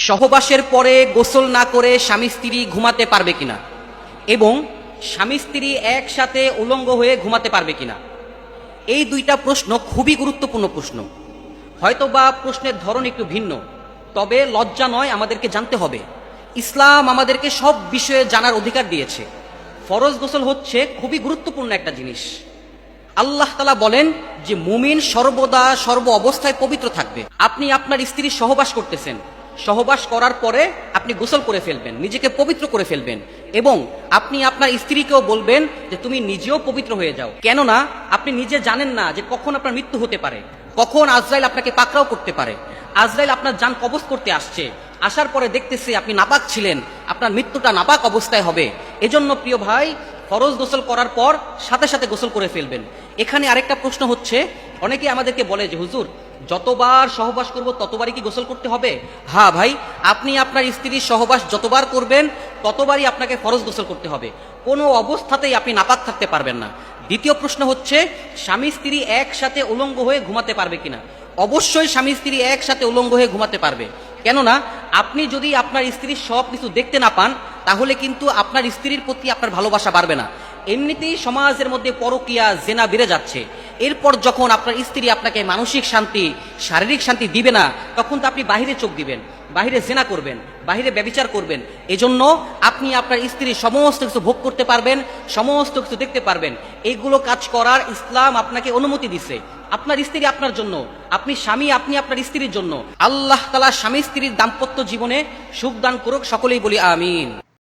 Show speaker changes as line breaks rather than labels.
সহবাসের পরে গোসল না করে স্বামী স্ত্রী ঘুমাতে পারবে কিনা এবং স্বামী স্ত্রী একসাথে উলঙ্গ হয়ে ঘুমাতে পারবে কিনা, এই দুইটা প্রশ্ন খুবই গুরুত্বপূর্ণ প্রশ্ন। হয়তোবা প্রশ্নের ধরন একটু ভিন্ন, তবে লজ্জা নয়, আমাদেরকে জানতে হবে। ইসলাম আমাদেরকে সব বিষয়ে জানার অধিকার দিয়েছে। ফরজ গোসল হচ্ছে খুবই গুরুত্বপূর্ণ একটা জিনিস। আল্লাহ তাআলা বলেন যে মুমিন সর্বদা সর্ব অবস্থায় পবিত্র থাকবে। আপনি আপনার স্ত্রীর সহবাস করতেছেন, সহবাস করার পরে আপনি গোসল করে ফেলবেন, নিজেকে পবিত্র করে ফেলবেন এবং আপনি আপনার স্ত্রীকেও বলবেন যে তুমি নিজেও পবিত্র হয়ে যাও। কেননা আপনি নিজে জানেন না যে কখন আপনার মৃত্যু হতে পারে, কখন আজরাইল আপনাকে পাকড়াও করতে পারে। আজরাইল আপনার জান কবজ করতে আসছে, আসার পরে দেখতেছে আপনি নাপাক ছিলেন, আপনার মৃত্যুটা নাপাক অবস্থায় হবে। এজন্য প্রিয় ভাই, ফরজ গোসল করার পর সাথে সাথে গোসল করে ফেলবেন। এখানে আরেকটা প্রশ্ন হচ্ছে, অনেকে আমাদেরকে বলে যে হুজুর যতবার সহবাস করব ততবারই কি গোসল করতে হবে? হ্যাঁ ভাই, আপনি আপনার স্ত্রীর সহবাস যতবার করবেন ততবারই আপনাকে ফরজ গোসল করতে হবে, কোনো অবস্থাতেই আপনি নাপাক থাকতে পারবেন না। দ্বিতীয় প্রশ্ন হচ্ছে, স্বামী স্ত্রী একসাথে উলঙ্গ হয়ে ঘুমাতে পারবে কিনা? অবশ্যই স্বামী স্ত্রী একসাথে উলঙ্গ হয়ে ঘুমাতে পারবে। কেননা আপনি যদি আপনার স্ত্রীর সব কিছু দেখতে না পান তাহলে কিন্তু আপনার স্ত্রীর প্রতি আপনার ভালোবাসা বাড়বে না। এমনিতেই সমাজের মধ্যে পরকীয়া জেনা বেড়ে যাচ্ছে, এরপর যখন আপনার স্ত্রী আপনাকে মানসিক শান্তি শারীরিক শান্তি দিবে না, তখন তো আপনি বাহিরে চোখ দিবেন, বাহিরে জেনা করবেন, বাহিরে ব্যভিচার করবেন। এজন্য আপনি আপনার স্ত্রীর সমস্ত কিছু ভোগ করতে পারবেন, সমস্ত কিছু দেখতে পারবেন। এইগুলো কাজ করার ইসলাম আপনাকে অনুমতি দিছে। আপনার স্ত্রী আপনার জন্য, আপনি স্বামী আপনি আপনার স্ত্রীর জন্য। আল্লাহ তাআলা স্বামী স্ত্রীর দাম্পত্য জীবনে সুখ দান করুক, সকলেই বলি আমিন।